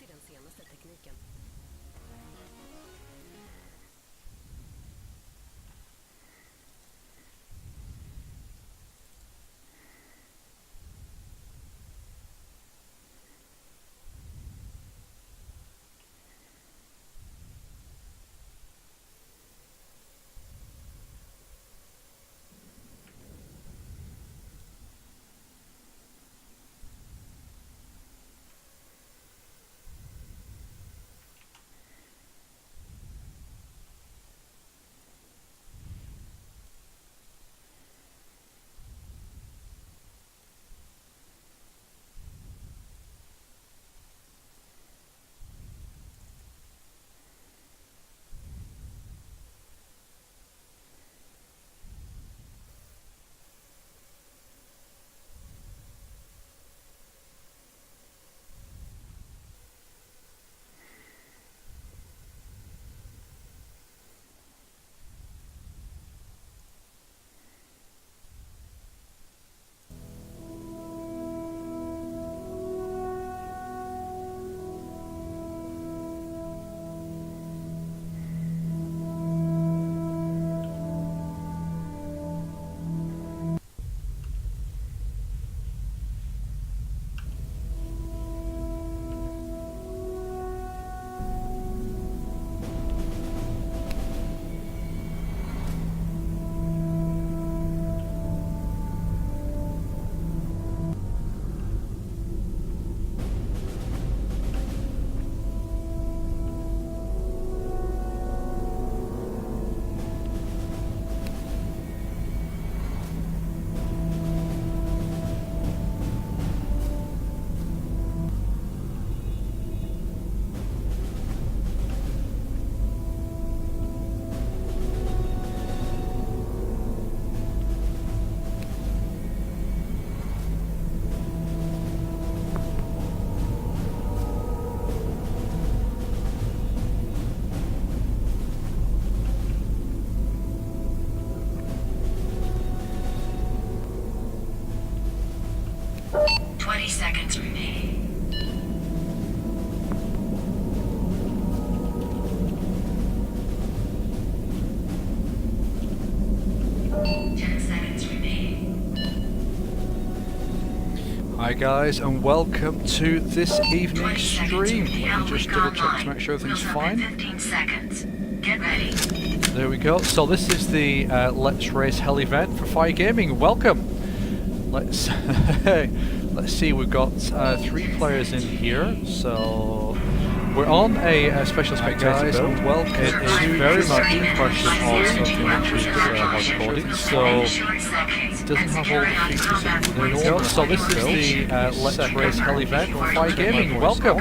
alltid den senaste tekniken. Seconds remaining. 10 seconds remaining. Hi guys, and welcome to this evening's stream. Let me just double check to make sure everything's fine. 15 seconds. Get ready. There we go. So this is the Let's Race Hell event for Fire Gaming. Welcome. Let's let's see. We've got 3 players in here. So we're on a special spectator build. Welcome. It is very much a question of something which is hard-coded. So it doesn't have all the features that there we go. So this is the Let's Race Hell event for Fire Gaming. Welcome.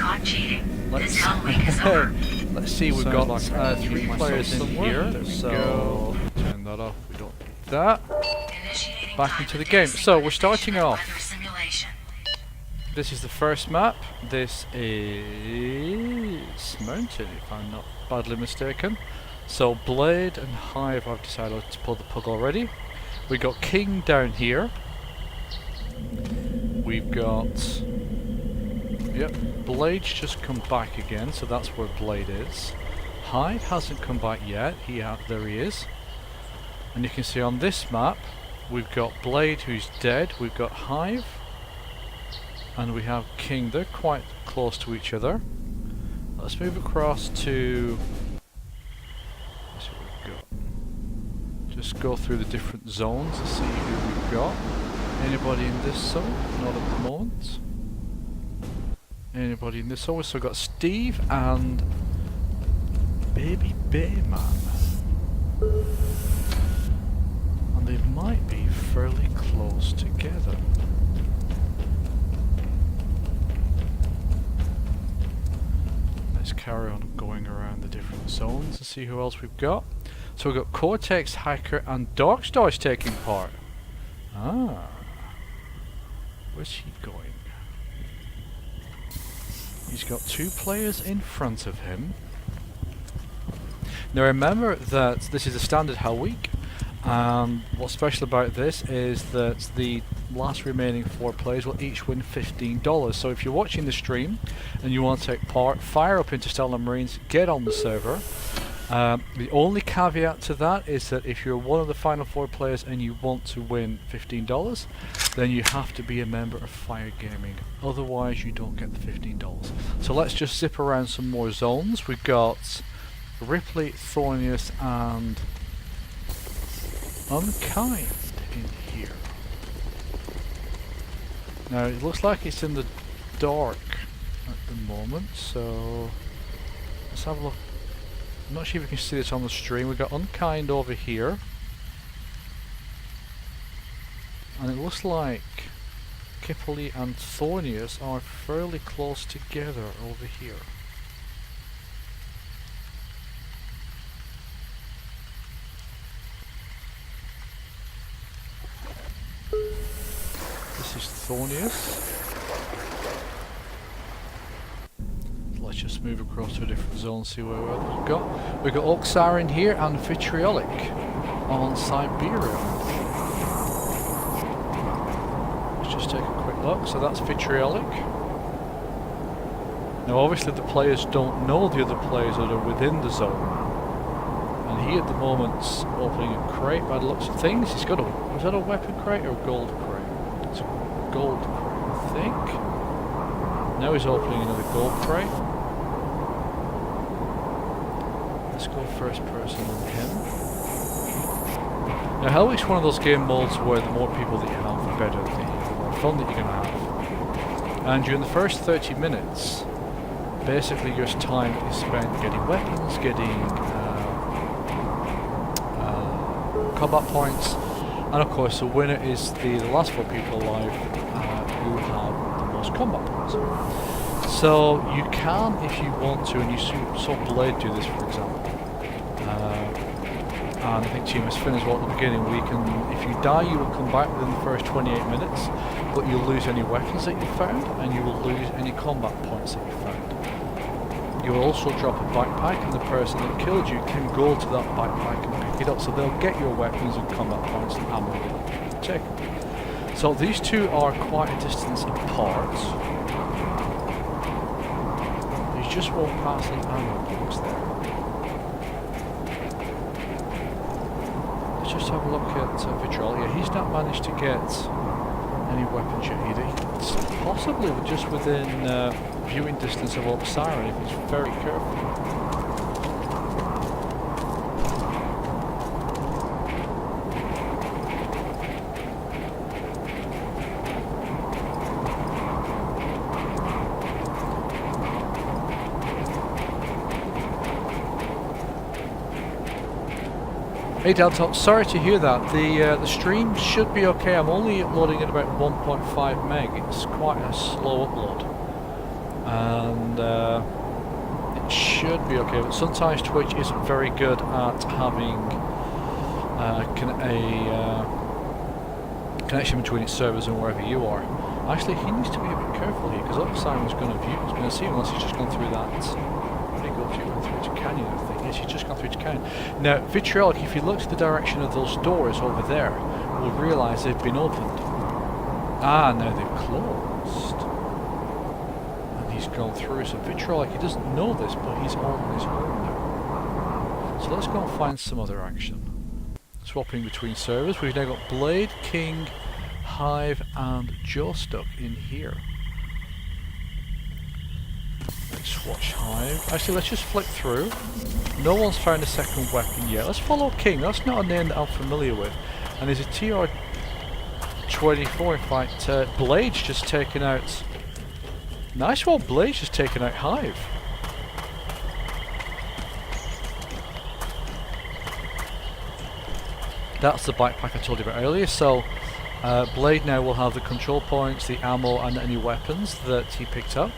Let's see. We've got 3 players in here. So turn that off. We don't need that. Back into the game. So we're starting off. This is the first map. This is Mountain, if I'm not badly mistaken. So Blade and Hive, I've decided to pull the plug already. We got King down here. We've got... Yep, Blade's just come back again, so that's where Blade is. Hive hasn't come back yet. There he is. And you can see on this map, we've got Blade who's dead. We've got Hive. And we have King. They're quite close to each other. Let's move across to... Let's see what we've got. Just go through the different zones and see who we've got. Anybody in this zone? Not at the moment. Anybody in this zone? We've still got Steve and Baby Bayman. And they might be fairly close together. Let's carry on going around the different zones and see who else we've got. So we've got Cortex, Hacker and Darkstar's taking part. Ah. Where's he going? He's got 2 players in front of him. Now remember that this is a standard Hell Week. What's special about this is that the last remaining 4 players will each win $15. So if you're watching the stream and you want to take part, fire up Interstellar Marines, get on the server. The only caveat to that is that if you're one of the final 4 players and you want to win $15, then you have to be a member of Fire Gaming. Otherwise you don't get the $15. So let's just zip around some more zones. We've got Ripley, Thornius and Unkind in here. Now it looks like it's in the dark at the moment, so let's have a look. I'm not sure if you can see this on the stream. We've got Unkind over here, and it looks like Kipperly and Thornius are fairly close together over here. This is Thornius. Let's just move across to a different zone, see where we've got. We've got Oxar in here and Vitriolic on Siberia. Let's just take a quick look. So that's Vitriolic. Now obviously the players don't know the other players that are within the zone. And he at the moment's opening a crate by the looks of things. He's got a, was that a weapon crate or a gold crate? It's a gold crate, I think. Now he's opening another gold crate. Let's go first person on him. Now Hell Week's one of those game modes where the more people that you have, the better, the more fun that you're going to have. And during the first 30 minutes, basically your time is spent getting weapons, getting combat points, and of course the winner is the last 4 people alive who have the most combat points. So you can, if you want to, and you saw Blade do this for example, and I think Team Finn as well at the beginning, where you can, if you die you will come back within the first 28 minutes, but you'll lose any weapons that you found, and you will lose any combat points that you found. You will also drop a backpack, and the person that killed you can go to that backpack and pick it up, so they'll get your weapons and combat points and ammo that you take. So these two are quite a distance apart. You just walk past the ammo box there. Let's just have a look at Vitriol. Yeah, he's not managed to get any weapons yet either. It's possibly just within viewing distance of Oxara if he's very careful. Hey Delta, sorry to hear that. The stream should be okay. I'm only uploading at about 1.5 meg. It's quite a slow upload, and it should be okay. But sometimes Twitch isn't very good at having a connection between its servers and wherever you are. Actually, he needs to be a bit careful here because Oxymon's going to view. He's going to see him once he's just gone through that. Through to Canyon, I think. Yes, he's just gone through to Canyon. Now, Vitriolic, if you look to the direction of those doors over there, will realise they've been opened. Ah, now they've closed. And he's gone through. So Vitriolic, he doesn't know this, but he's on his own now. So let's go and find some other action. Swapping between servers. We've now got Blade, King, Hive, and Joestuck in here. Let's watch Hive. Actually, let's just flick through. No one's found a second weapon yet. Let's follow King. That's not a name that I'm familiar with. And there's a TR-24. In fact, Blade's just taken out... Nice one, Blade's just taken out Hive. That's the backpack I told you about earlier. So, Blade now will have the control points, the ammo, and any weapons that he picked up.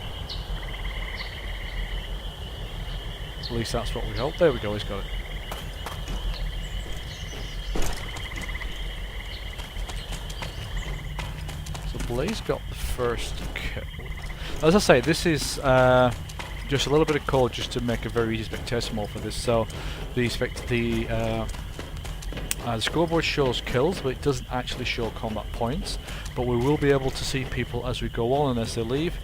At least that's what we hope. There we go, he's got it. So Blaze got the first kill. As I say, this is just a little bit of code just to make a very easy spectator mode for this. So the The scoreboard shows kills, but it doesn't actually show combat points. But we will be able to see people as we go on and as they leave,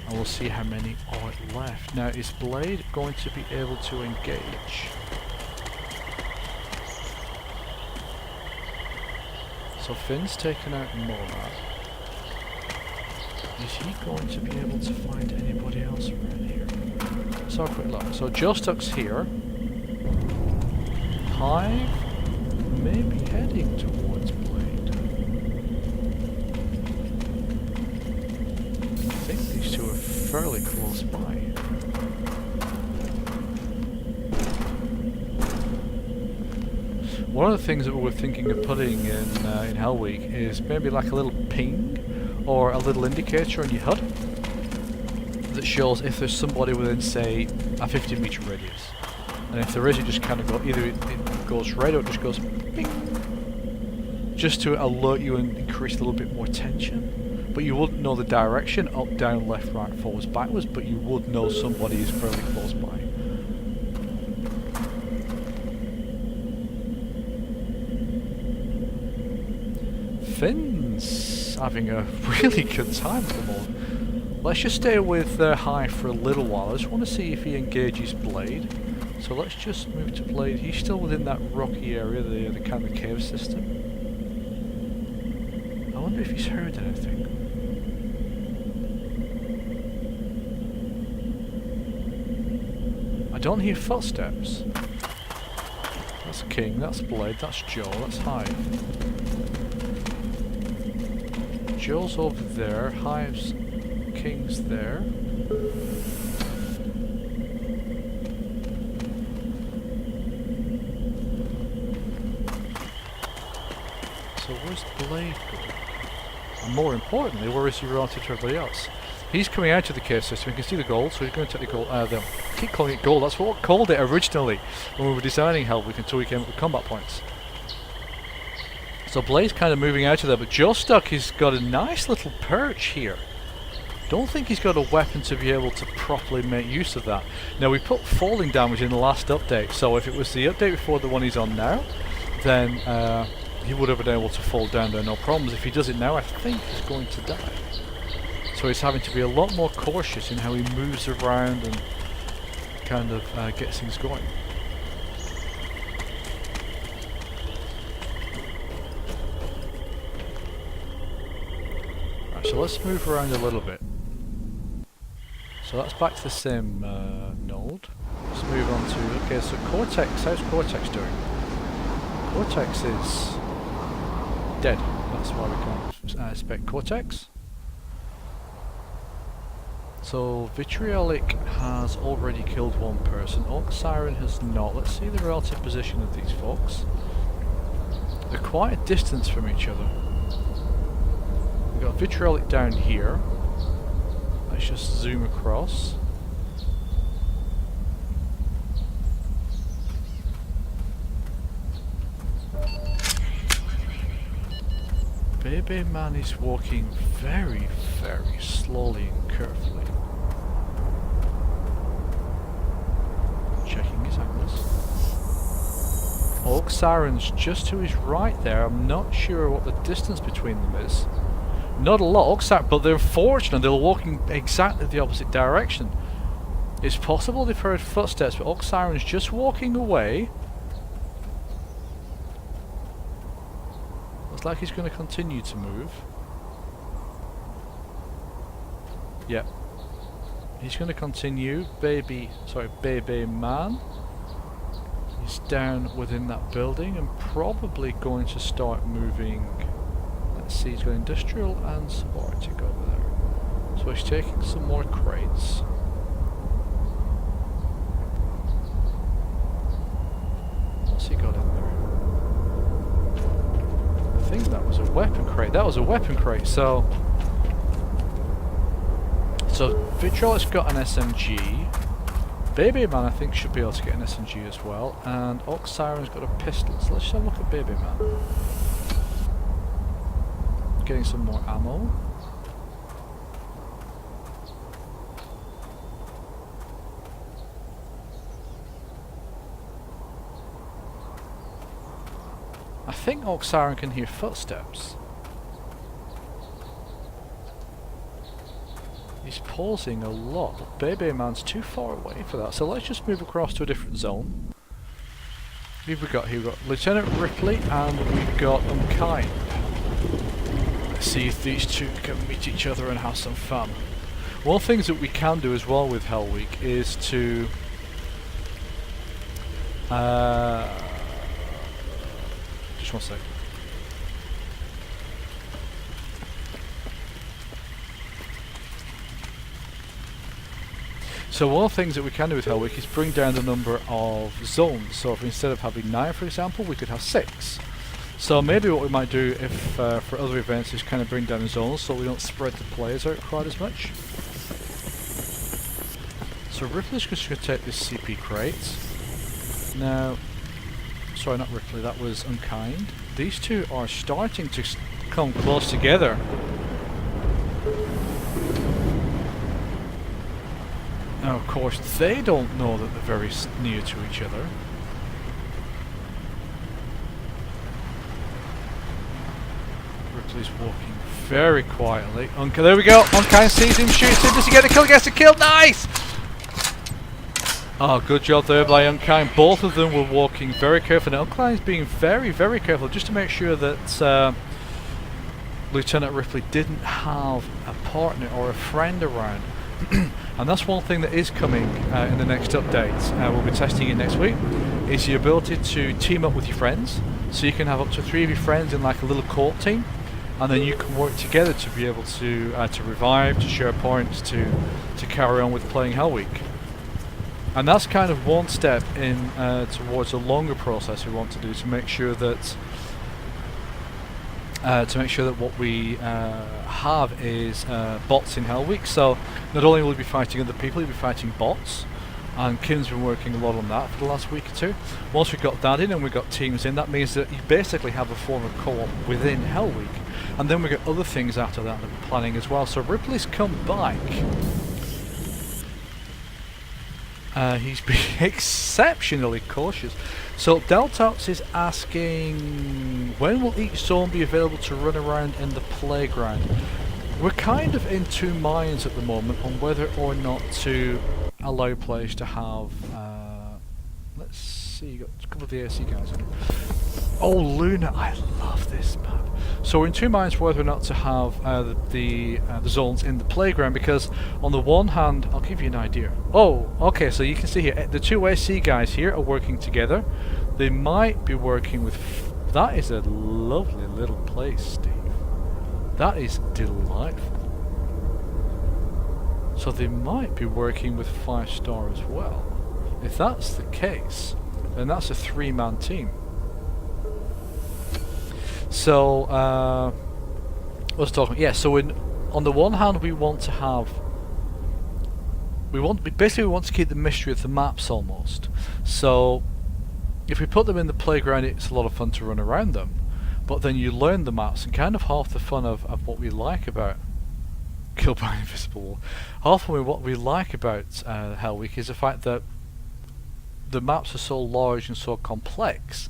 and we'll see how many are left. Now, is Blade going to be able to engage? So Finn's taken out Monad. Is he going to be able to find anybody else around here? Let's have a quick look. So Joe Stuck's here. Hive may be heading towards Blade. I think these two are fairly close by. One of the things that we were thinking of putting in Hell Week is maybe like a little ping or a little indicator on your HUD that shows if there's somebody within, say, a 50-meter radius. And if there is, you just kind of go, either it goes red or it just goes ping, just to alert you and increase a little bit more tension. But you wouldn't know the direction, up, down, left, right, forwards, backwards, but you would know somebody is fairly close by. Finn's having a really good time at the moment. Let's just stay with Hive for a little while. I just want to see if he engages Blade. So let's just move to Blade. He's still within that rocky area, the kind of cave system. I wonder if he's heard anything. I don't hear footsteps. That's King, that's Blade, that's Joe, that's Hive. Joe's over there, Hive's, King's there. So where's Blade going? And more importantly, where is he relative to everybody else? He's coming out of the cave system, you can see the gold, so he's going to take the gold, I keep calling it gold, that's what we called it originally when we were designing Hell Week until we came up with combat points. So Blade's kind of moving out of there, but Joe Stuck has got a nice little perch here. Don't think he's got a weapon to be able to properly make use of that. Now we put falling damage in the last update, so if it was the update before the one he's on now, then he would have been able to fall down there no problems. If he does it now, I think he's going to die. So he's having to be a lot more cautious in how he moves around and kind of gets things going. So let's move around a little bit. So that's back to the same node. Let's move on to, okay, so Cortex, how's Cortex doing? Cortex is dead. That's why we can't expect Cortex. So Vitriolic has already killed one person. Orc Siren has not. Let's see the relative position of these folks. They're quite a distance from each other. We've got Vitriolic down here. Let's just zoom across. Baby Man is walking very, very slowly and carefully. Checking his angles. Orc Siren's just to his right there. I'm not sure what the distance between them is. Not a lot, Orc Siren, but they're fortunate. They're walking exactly the opposite direction. It's possible they've heard footsteps, but Orc Siren's just walking away. Looks like he's going to continue to move. Yep. He's going to continue. Baby Man. He's down within that building and probably going to start moving. Let's see, he's got industrial and subarctic over there. So he's taking some more crates. What's he got in there? I think that was a weapon crate. That was a weapon crate, so Vitriolic's got an SMG. Baby Man I think should be able to get an SMG as well, and Orc Siren's got a pistol, so let's have a look at Baby Man. Getting some more ammo. I think Oxaran can hear footsteps. He's pausing a lot, but Bebe Man's too far away for that, so let's just move across to a different zone. Who have we got here? We've got Lieutenant Ripley and we've got Unkind. Let's see if these two can meet each other and have some fun. One of the things that we can do as well with Hell Week is to just one sec. So one of the things that we can do with Hell Week is bring down the number of zones. So if instead of having 9, for example, we could have 6. So maybe what we might do if for other events is kind of bring down the zones so we don't spread the players out quite as much. So Ripley's just going to take this CP crate. Now, sorry, not Ripley, that was Unkind. These two are starting to come close together. Now, of course, they don't know that they're very near to each other. Ripley's walking very quietly. There we go! Unkind sees him, shoots him. Does he get a kill? Gets a kill! Nice! Oh, good job there by Unkind. Both of them were walking very carefully. Now, Unkind's being very, very careful just to make sure that Lieutenant Ripley didn't have a partner or a friend around. And that's one thing that is coming in the next update. We'll be testing it next week. Is the ability to team up with your friends, so you can have up to 3 of your friends in like a little court team, and then you can work together to be able to revive, to share points, to carry on with playing Hell Week. And that's kind of one step in towards a longer process we want to do to make sure that what we have is bots in Hell Week. So not only will we be fighting other people, we'll be fighting bots, and Kim's been working a lot on that for the last week or two. Once we've got that in and we've got teams in, that means that you basically have a form of co-op within Hell Week. And then we've got other things after that that we're planning as well. So Ripley's come back. He's being exceptionally cautious. So Deltox is asking, when will each zone be available to run around in the playground? We're kind of in two minds at the moment on whether or not to allow players to have, let's see, you got a couple of the AC guys in. Oh, Luna, I love this map. So we're in two minds whether or not to have the zones in the playground, because on the one hand, I'll give you an idea. Oh, okay, so you can see here, the two AC guys here are working together. They might be working with... That is a lovely little place, Steve. That is delightful. So they might be working with 5-star as well. If that's the case, then that's a 3-man team. So, let's talk. Yeah. So, on the one hand, we want to have. We want to keep the mystery of the maps almost. So, if we put them in the playground, it's a lot of fun to run around them. But then you learn the maps, and kind of half the fun of what we like about Killed by Invisible Wall. Half of what we like about Hell Week is the fact that the maps are so large and so complex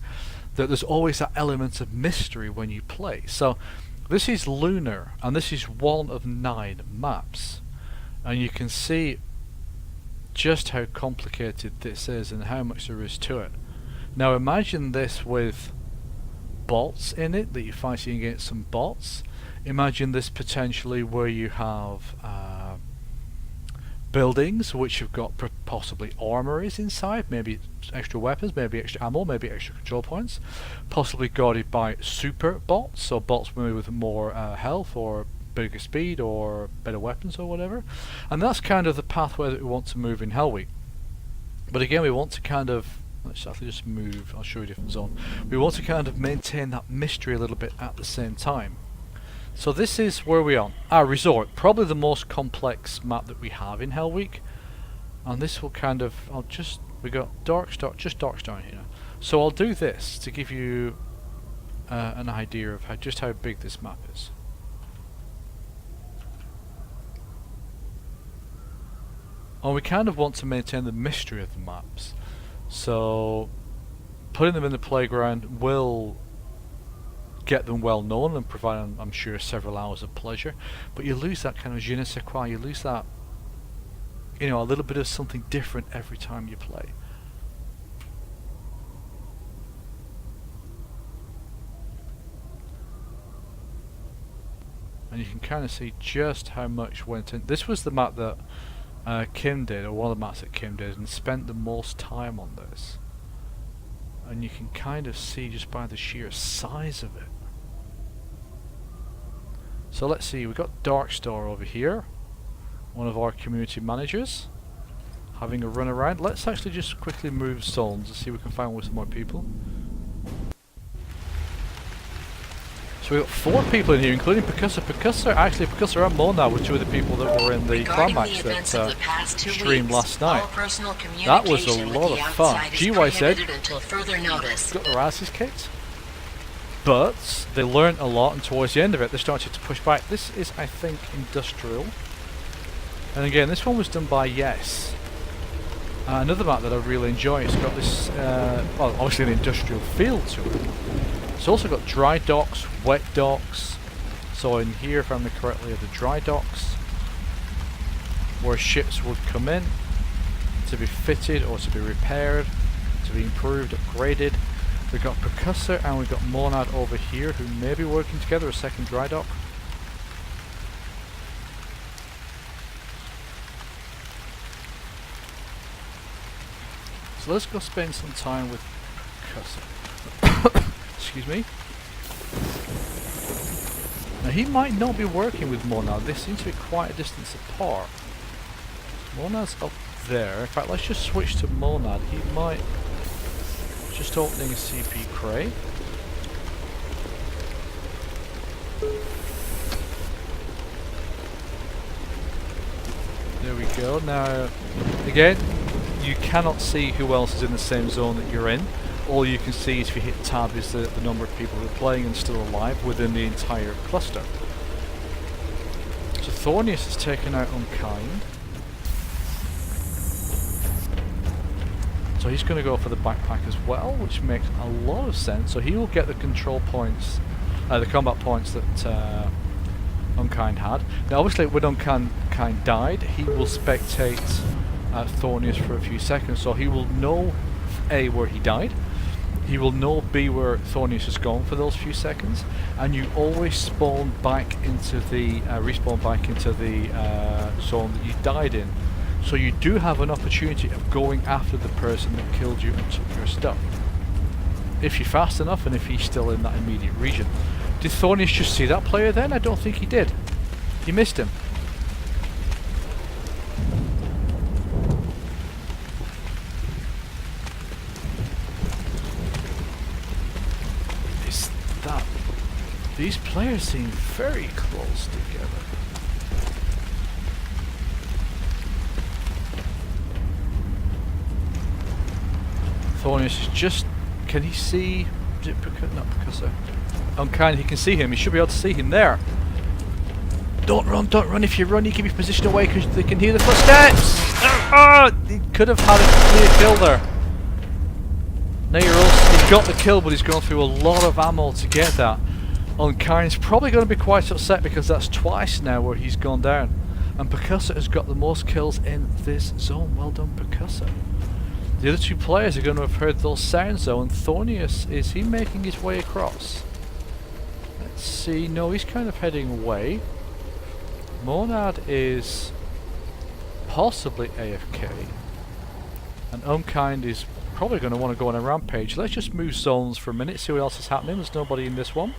that there's always that element of mystery when you play. So this is Lunar, and this is one of 9 maps, and you can see just how complicated this is and how much there is to it. Now imagine this with bots in it, that you're fighting against some bots. Imagine this potentially where you have buildings which have got possibly armories inside, maybe extra weapons, maybe extra ammo, maybe extra control points, possibly guarded by super bots, so bots maybe with more health or bigger speed or better weapons or whatever. And that's kind of the pathway that we want to move in Hell Week. But again, we want to kind of, let's actually just move, I'll show you a different zone. We want to kind of maintain that mystery a little bit at the same time. So this is where we are. Our resort, probably the most complex map that we have in Hell Week. And this will kind of, we got just Darkstar here. So I'll do this to give you an idea of just how big this map is. And we kind of want to maintain the mystery of the maps. So putting them in the playground will get them well known and provide, I'm sure, several hours of pleasure. But you lose that kind of je ne sais quoi. You lose that, you know, a little bit of something different every time you play. And you can kind of see just how much went in. This was the map that Kim did, or one of the maps that Kim did, and spent the most time on this. And you can kind of see just by the sheer size of it. So let's see, we've got Darkstar over here, one of our community managers, having a run around. Let's actually just quickly move zones and see if we can find some more people. So we've got 4 people in here, including Percussor. Percussor and Mona were 2 of the people that were in the clan match that streamed last night. That was a lot of fun. GYZ got their asses kicked, but they learnt a lot, and towards the end of it they started to push back. This is, I think, Industrial. And again, this one was done by Yes. Another map that I really enjoy. It's got this, well, obviously an industrial feel to it. It's also got dry docks, wet docks. So in here, if I remember correctly, are the dry docks, where ships would come in to be fitted or to be repaired, to be improved, upgraded. We've got Percussor and we've got Monad over here, who may be working together, a second dry dock. So let's go spend some time with Percussor. Excuse me. Now he might not be working with Monad. They seem to be quite a distance apart. Monad's up there. In fact, let's just switch to Monad. He might just opening a CP crate. There we go. Now, again, you cannot see who else is in the same zone that you're in. All you can see is, if you hit tab, is the number of people who are playing and still alive within the entire cluster. So Thornius has taken out Unkind. So he's going to go for the backpack as well, which makes a lot of sense. So he will get the control points, the combat points that Unkind had. Now obviously when Unkind died, he will spectate Thornius for a few seconds, so he will know A, where he died. He will know B, where Thornius has gone for those few seconds, and you always spawn back into the respawn back into the zone that you died in. So you do have an opportunity of going after the person that killed you and took your stuff, if you're fast enough and if he's still in that immediate region. Did Thornius just see that player then? I don't think he did. He missed him. These players seem very close together. Thornius is just... Can he see... Is it not Percussor? Unkind, he can see him. He should be able to see him there. Don't run. If you run, you keep your position away because they can hear the footsteps! He could have had a clear kill there. Now he's got the kill, but he's gone through a lot of ammo to get that. Unkind's probably going to be quite upset because that's twice now where he's gone down. And Percussor has got the most kills in this zone. Well done, Percussor. The other 2 players are going to have heard those sounds though, and Thornius, is he making his way across? Let's see. No, he's kind of heading away. Monad is possibly AFK. And Unkind is probably going to want to go on a rampage. Let's just move zones for a minute, see what else is happening. There's nobody in this one.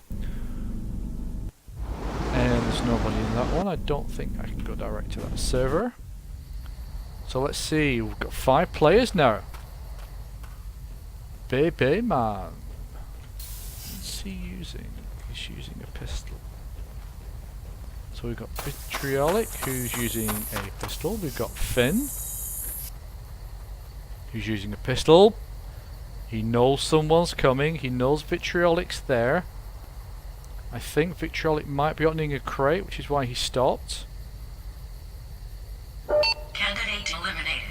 And there's nobody in that one. I don't think I can go direct to that server. So let's see, we've got 5 players now. Baby man. What's he using? He's using a pistol. So we've got Vitriolic, who's using a pistol. We've got Finn, who's using a pistol. He knows someone's coming. He knows Vitriolic's there. I think Vitriolic might be opening a crate, which is why he stopped. Candidate eliminated.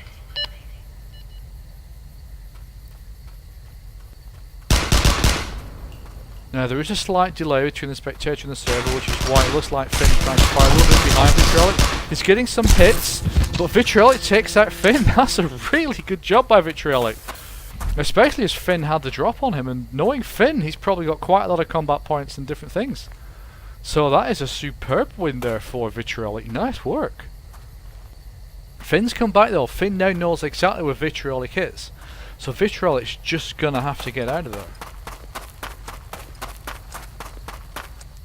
Now there is a slight delay between the spectator and the server, which is why it looks like Finn trying to fire a little bit behind Vitriolic. He's getting some hits, but Vitriolic takes out Finn. That's a really good job by Vitriolic. Especially as Finn had the drop on him, and knowing Finn, he's probably got quite a lot of combat points and different things. So that is a superb win there for Vitriolic. Nice work. Finn's come back though. Finn now knows exactly where Vitriolic is. So Vitriolic's just gonna have to get out of there.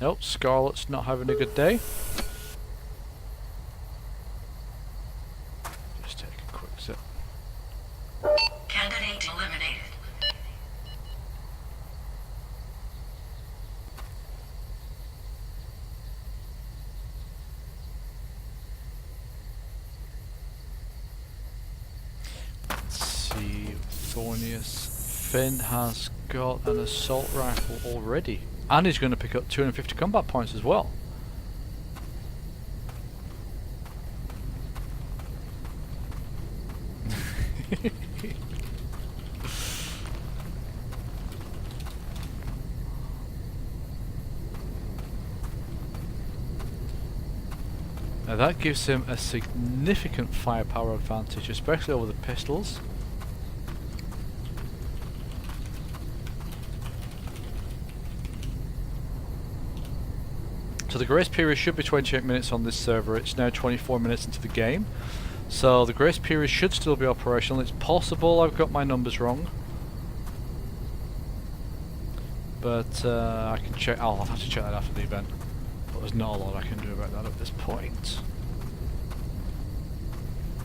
Nope, Scarlet's not having a good day. Just take a quick sip. Candidate eliminated. Let's see, Thornius. Finn has got an assault rifle already. And he's going to pick up 250 combat points as well. Now that gives him a significant firepower advantage, especially over the pistols. So the grace period should be 28 minutes on this server. It's now 24 minutes into the game. So the grace period should still be operational. It's possible I've got my numbers wrong. But I can check. I'll have to check that after the event. But there's not a lot I can do about that at this point.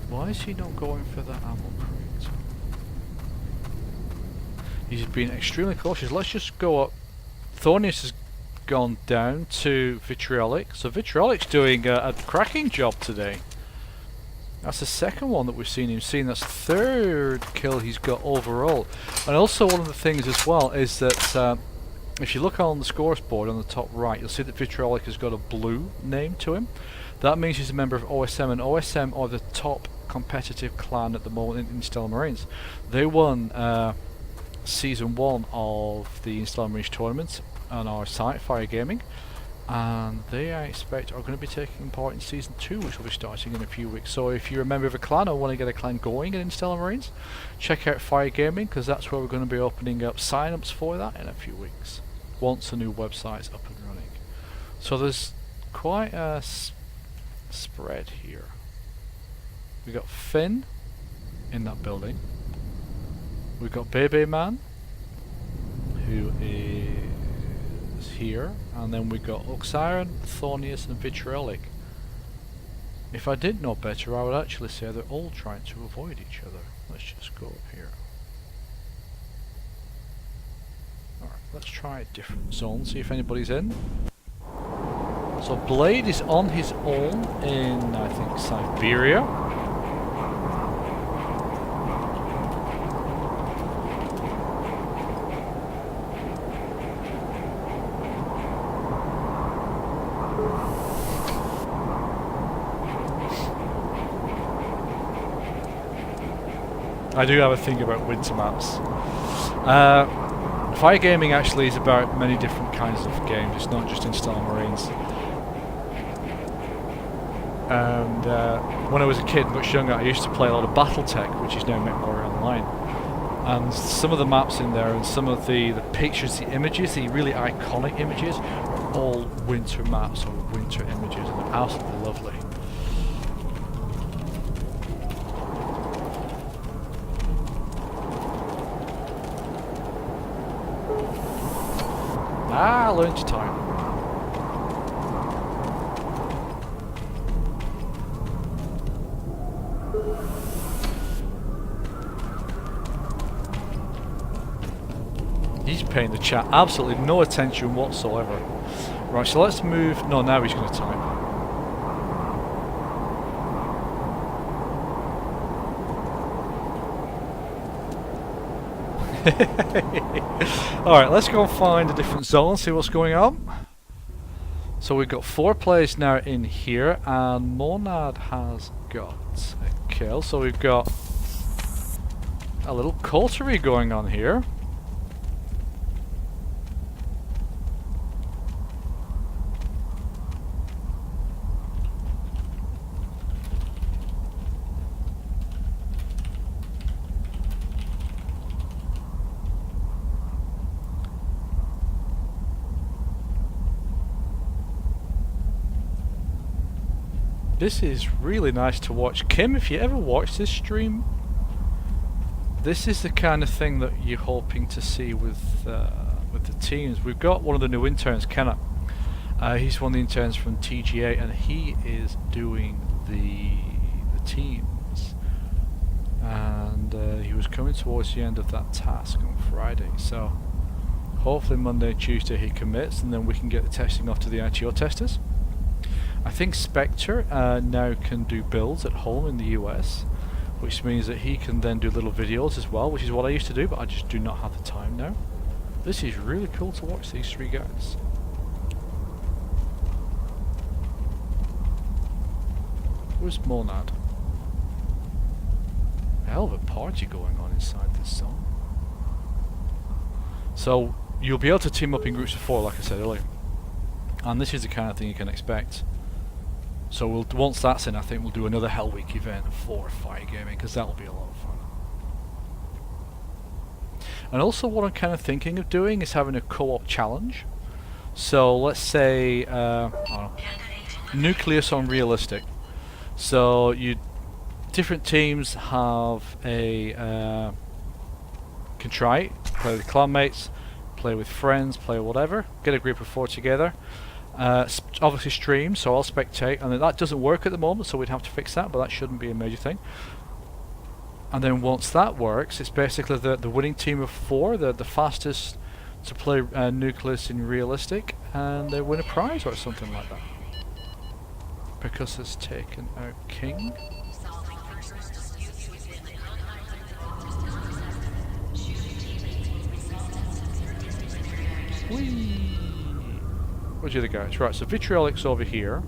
Why is he not going for the ammo crate? He's been extremely cautious. Let's just go up. Thornius has gone down to Vitriolic. So Vitriolic's doing a cracking job today. That's the second one that we've seen him seeing. That's third kill he's got overall. And also one of the things as well is that if you look on the scores board on the top right, you'll see that Vitriolic has got a blue name to him. That means he's a member of OSM, and OSM are the top competitive clan at the moment in Stellar Marines. They won Season 1 of the Stellar Marines tournament on our site, Fire Gaming, and they, I expect, are going to be taking part in Season 2, which will be starting in a few weeks. So if you're a member of a clan or want to get a clan going in Stellar Marines, check out Fire Gaming, because that's where we're going to be opening up sign-ups for that in a few weeks, once the new website's up and running. So there's quite a spread here. We got Finn in that building. We've got Bebe Man, who is here, and then we got Oxiron, Thornius and Vitriolic. If I did know better, I would actually say they're all trying to avoid each other. Let's just go up here. Alright, let's try a different zone, see if anybody's in. So Blade is on his own in, I think, Siberia. I do have a thing about winter maps. Fire Gaming actually is about many different kinds of games, it's not just in Stellar Marines. And when I was a kid, much younger, I used to play a lot of Battletech, which is now MechWarrior Online. And some of the maps in there and some of the pictures, the images, the really iconic images, are all winter maps or winter images, and they're absolutely lovely. Ah, lunchtime. He's paying the chat absolutely no attention whatsoever. Right, so let's move. No, now he's going to type. Alright, let's go and find a different zone, see what's going on. So we've got 4 players now in here, and Monad has got a kill. So we've got a little coterie going on here. This is really nice to watch. Kim, if you ever watch this stream, this is the kind of thing that you're hoping to see with the teams. We've got one of the new interns, Kenneth. He's one of the interns from TGA, and he is doing the teams. And he was coming towards the end of that task on Friday. So hopefully Monday and Tuesday he commits, and then we can get the testing off to the ITO testers. I think Spectre now can do builds at home in the US, which means that he can then do little videos as well, which is what I used to do, but I just do not have the time now. This is really cool to watch these three guys. Where's Monad? A hell of a party going on inside this zone. So you'll be able to team up in groups of 4, like I said earlier, and this is the kind of thing you can expect. So once that's in, I think we'll do another Hell Week event for Firegaming, because that'll be a lot of fun. And also what I'm kind of thinking of doing is having a co-op challenge. So let's say I don't know, Nucleus on Realistic. So different teams have a can try it, play with clanmates, play with friends, play whatever, get a group of 4 together. Obviously stream, so I'll spectate, and that doesn't work at the moment, so we'd have to fix that, but that shouldn't be a major thing. And then once that works, it's basically the winning team of 4, the fastest to play Nucleus in Realistic, and they win a prize or something like that. Because it's taken out King. Whee! Where's the other guys? Right, so Vitriolic's over here.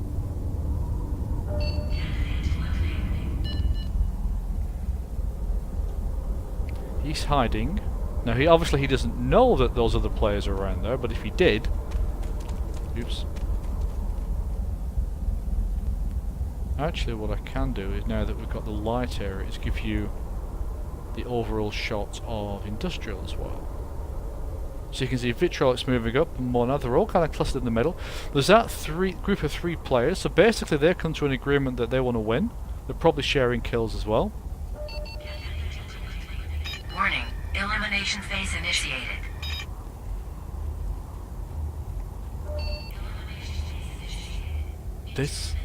He's hiding. Now he obviously doesn't know that those other players are around there, but if he did... Oops. Actually what I can do is, now that we've got the light area, is give you the overall shot of Industrial as well. So you can see Vitriolic's moving up, and Monad, they're all kind of clustered in the middle. There's that group of 3 players, so basically they've come to an agreement that they want to win. They're probably sharing kills as well. Warning, elimination phase initiated. That's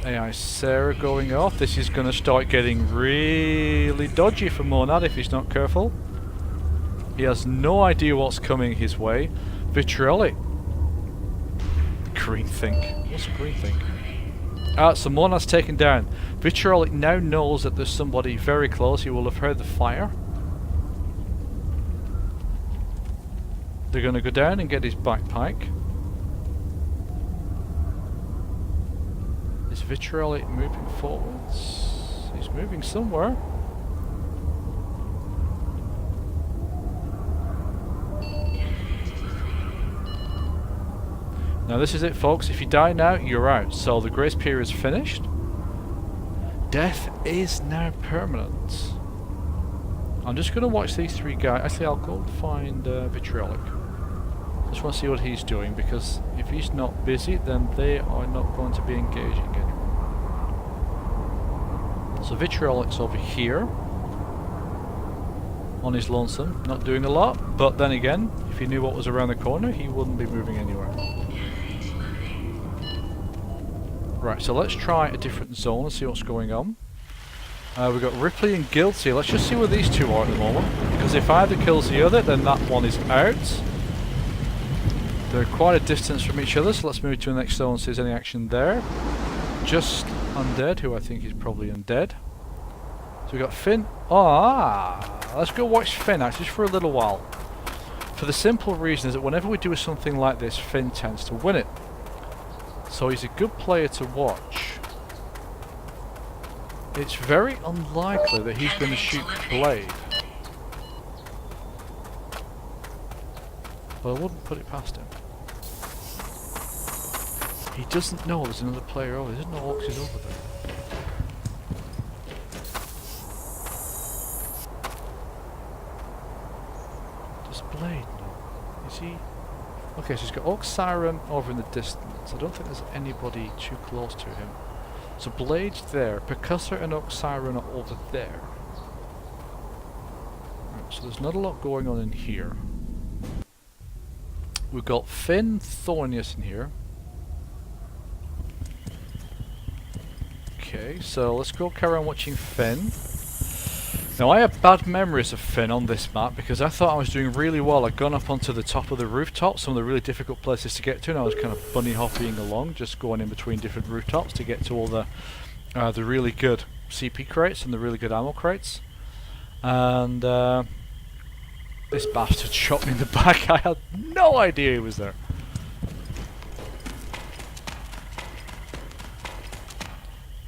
AI Sarah going off. This is going to start getting really dodgy for Monad if he's not careful. He has no idea what's coming his way. Vitriolic. Green thing. What's a green thing? So Monad's taken down. Vitriolic now knows that there's somebody very close. He will have heard the fire. They're going to go down and get his backpack. Is Vitriolic moving forwards? He's moving somewhere. Now this is it, folks. If you die now, you're out. So the grace period is finished. Death is now permanent. I'm just going to watch these 3 guys. Actually, I'll go find Vitriolic. Just want to see what he's doing, because if he's not busy, then they are not going to be engaging anymore. So Vitriolic's over here on his lonesome, not doing a lot, but then again, if he knew what was around the corner, he wouldn't be moving anywhere. Right, so let's try a different zone and see what's going on. We've got Ripley and Guilty. Let's just see where these 2 are at the moment, because if either kills the other, then that one is out. They're quite a distance from each other, so let's move to the next zone and see if there's any action there. Just Undead, who I think is probably undead. So we've got Finn. Let's go watch Finn actually just for a little while. For the simple reason is that whenever we do something like this, Finn tends to win it. So he's a good player to watch. It's very unlikely that he's going to shoot Blade. But I wouldn't put it past him. He doesn't know there's another player over there. He doesn't know Orcs is over there. Does Blade know? Is he... Okay, so he's got Orc Siren over in the distance. So I don't think there's anybody too close to him. So Blade's there. Percussor and Oxiron are over there. Right, so there's not a lot going on in here. We've got Finn, Thornius in here. Okay, so let's go carry on watching Finn. Now I have bad memories of Finn on this map because I thought I was doing really well. I'd gone up onto the top of the rooftop, some of the really difficult places to get to, and I was kind of bunny hopping along, just going in between different rooftops to get to all the really good CP crates and the really good ammo crates. And this bastard shot me in the back. I had no idea he was there.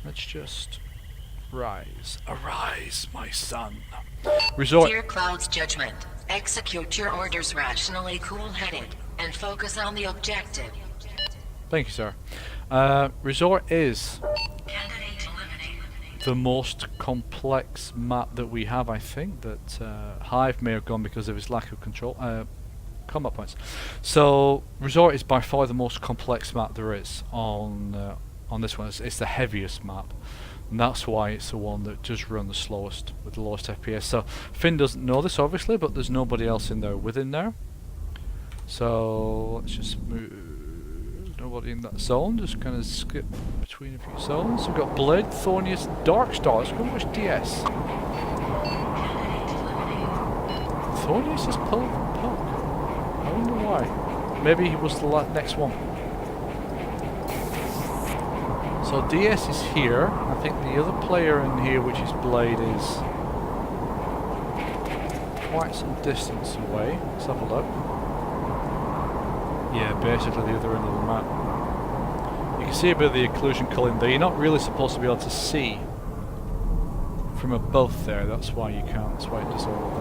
Let's just rise. Arise, my son. Resort. Dear Cloud's judgment, execute your orders rationally, cool-headed, and focus on the objective. Thank you, sir. Resort is Candidate eliminated. the most complex map that we have, I think, that Hive may have gone because of his lack of control. Combat points. So, Resort is by far the most complex map there is on this one. It's the heaviest map. And that's why it's the one that does run the slowest, with the lowest FPS. So, Finn doesn't know this, obviously, but there's nobody else in there with him there. So, let's just move. Nobody in that zone, just kind of skip between a few zones. We've got Blade, Thornius, Darkstar. Let's go watch DS. Thornius is pulling Puck. I wonder why. Maybe he was the next one. So DS is here. I think the other player in here, which is Blade, is quite some distance away. Let's have a look. Yeah, basically the other end of the map. You can see a bit of the occlusion culling there. You're not really supposed to be able to see from above there. That's why you can't. That's why it does all of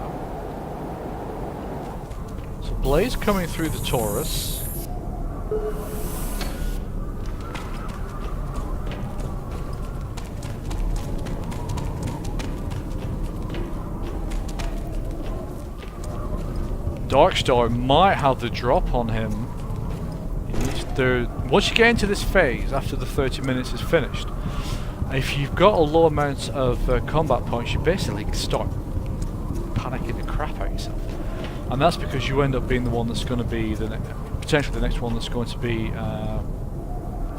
that. So Blade's coming through the Taurus. Darkstar might have the drop on him. Once you get into this phase, after the 30 minutes is finished, if you've got a low amount of combat points, you basically start panicking the crap out of yourself. And that's because you end up being the one that's going to be potentially the next one that's going to be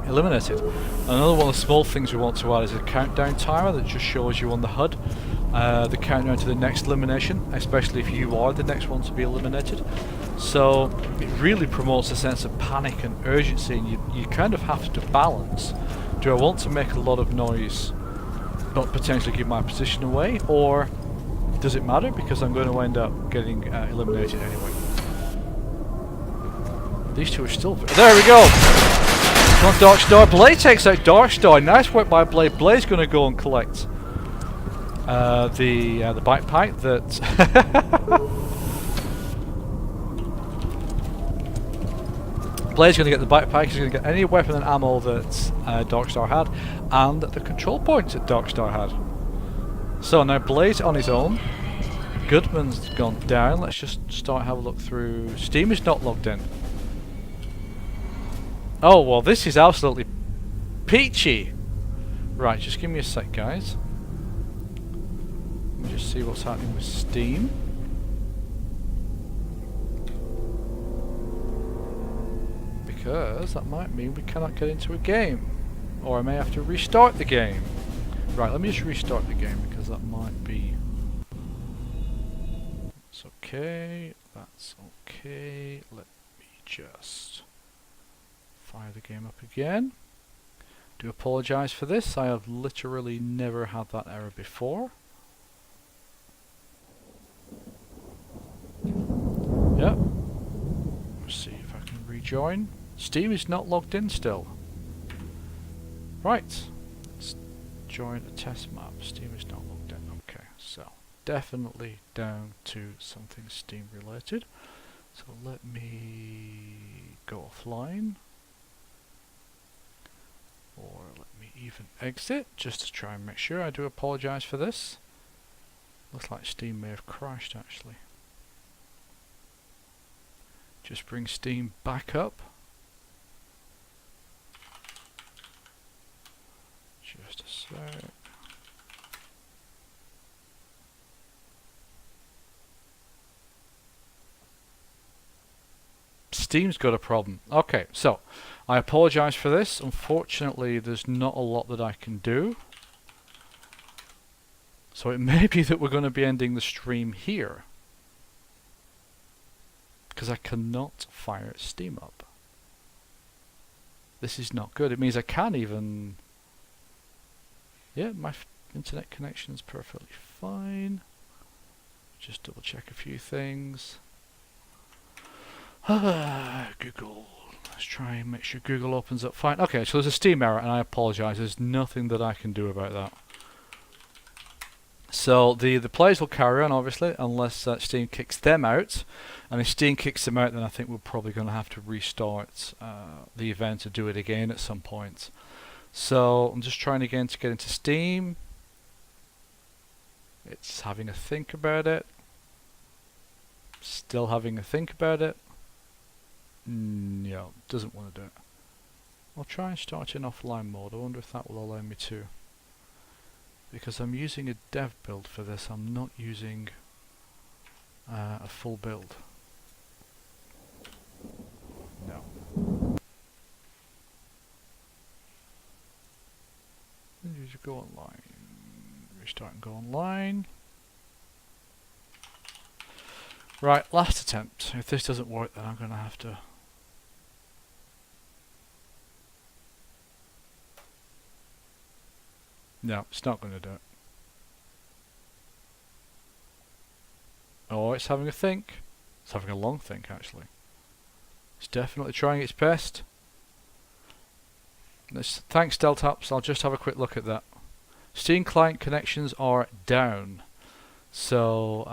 eliminated. Another one of the small things we want to add is a countdown timer that just shows you on the HUD the countdown to the next elimination, especially if you are the next one to be eliminated. So it really promotes a sense of panic and urgency, and you kind of have to balance. Do I want to make a lot of noise but potentially give my position away, or does it matter because I'm going to end up getting eliminated anyway? These two are still... There we go! Come on, Darkstar. Blade takes out Darkstar. Nice work by Blade. Blade's going to go and collect the bite pipe that... Blade's going to get the bite pipe. He's going to get any weapon and ammo that Darkstar had, and the control points that Darkstar had. So now Blade's on his own. Goodman's gone down. Let's just start have a look through. Steam is not logged in. Oh well, this is absolutely peachy. Right, just give me a sec, guys. Let me just see what's happening with Steam. Because that might mean we cannot get into a game. Or I may have to restart the game. Right, let me just restart the game because that might be... That's okay, that's okay. Let me just fire the game up again. Do apologise for this, I have literally never had that error before. Yep. Let's see if I can rejoin. Steam is not logged in still. Right. Let's join a test map. Steam is not logged in. Okay, so definitely down to something Steam related. So let me go offline. Or let me even exit just to try and make sure. I do apologise for this. Looks like Steam may have crashed actually. Just bring Steam back up. sec. Steam's got a problem. Okay, so I apologize for this. Unfortunately, there's not a lot that I can do. So it may be that we're going to be ending the stream here, because I cannot fire Steam up. This is not good. It means I can't even... Yeah, my internet connection is perfectly fine. Just double check a few things. Google. Let's try and make sure Google opens up fine. Okay, so there's a Steam error, and I apologize. There's nothing that I can do about that. So the players will carry on, obviously, unless Steam kicks them out. And if Steam kicks them out, then I think we're probably going to have to restart the event to do it again at some point. So I'm just trying again to get into Steam. It's having a think about it. Still having a think about it. No, doesn't want to do it. I'll try and start in offline mode. I wonder if that will allow me to. Because I'm using a dev build for this, I'm not using a full build. No. You should go online. Restart and go online. Right, last attempt. If this doesn't work, then I'm going to have to... No, it's not going to do it. Oh, it's having a think. It's having a long think, actually. It's definitely trying its best. Thanks, Deltaps. I'll just have a quick look at that. Steam client connections are down. So,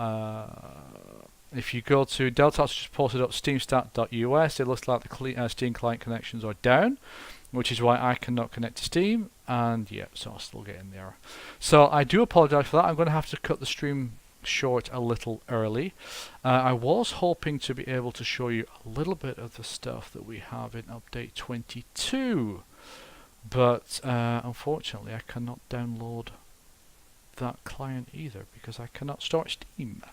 if you go to Deltaps, just posted up steamstat.us, it looks like the Steam client connections are down, which is why I cannot connect to Steam, and yeah, so I'll still get in there. So I do apologize for that. I'm going to have to cut the stream short a little early. I was hoping to be able to show you a little bit of the stuff that we have in update 22, but unfortunately I cannot download that client either because I cannot start Steam.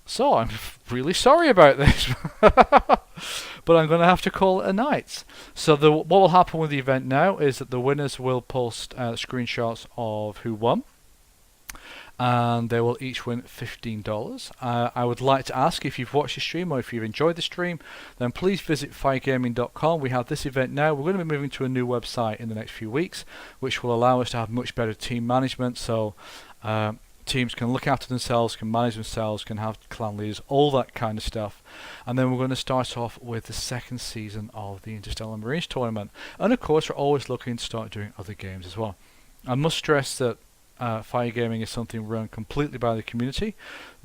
So I'm really sorry about this, but I'm going to have to call it a night. So what will happen with the event now is that the winners will post screenshots of who won, and they will each win $15. I would like to ask, if you've watched the stream or if you've enjoyed the stream, then please visit firegaming.com. We have this event now. We're going to be moving to a new website in the next few weeks, which will allow us to have much better team management. So teams can look after themselves, can manage themselves, can have clan leaders, all that kind of stuff. And then we're going to start off with the second season of the Interstellar Marines tournament. And of course, we're always looking to start doing other games as well. I must stress that Fire Gaming is something run completely by the community.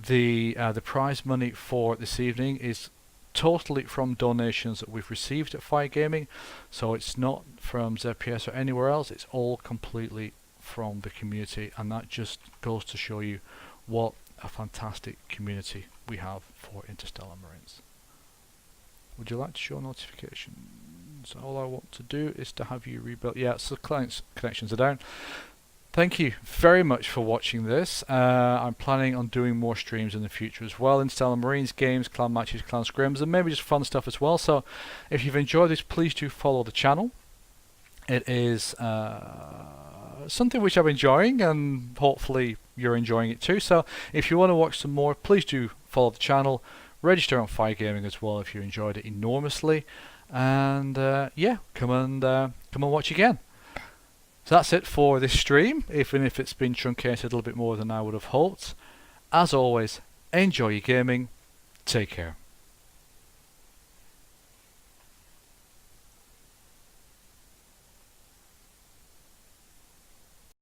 The prize money for this evening is totally from donations that we've received at Fire Gaming. So it's not from ZPS or anywhere else. It's all completely from the community, and that just goes to show you what a fantastic community we have for Interstellar Marines. Would you like to show notifications? All I want to do is to have you rebuild. Yeah, so clients connections are down. Thank you very much for watching this. I'm planning on doing more streams in the future as well. Interstellar Marines, games, clan matches, clan scrims, and maybe just fun stuff as well. So if you've enjoyed this, please do follow the channel. It is something which I'm enjoying, and hopefully you're enjoying it too. So if you want to watch some more, please do follow the channel. Register on Fire Gaming as well if you enjoyed it enormously, and yeah, come and watch again. So that's it for this stream, even if it's been truncated a little bit more than I would have hoped. As always, enjoy your gaming. Take care.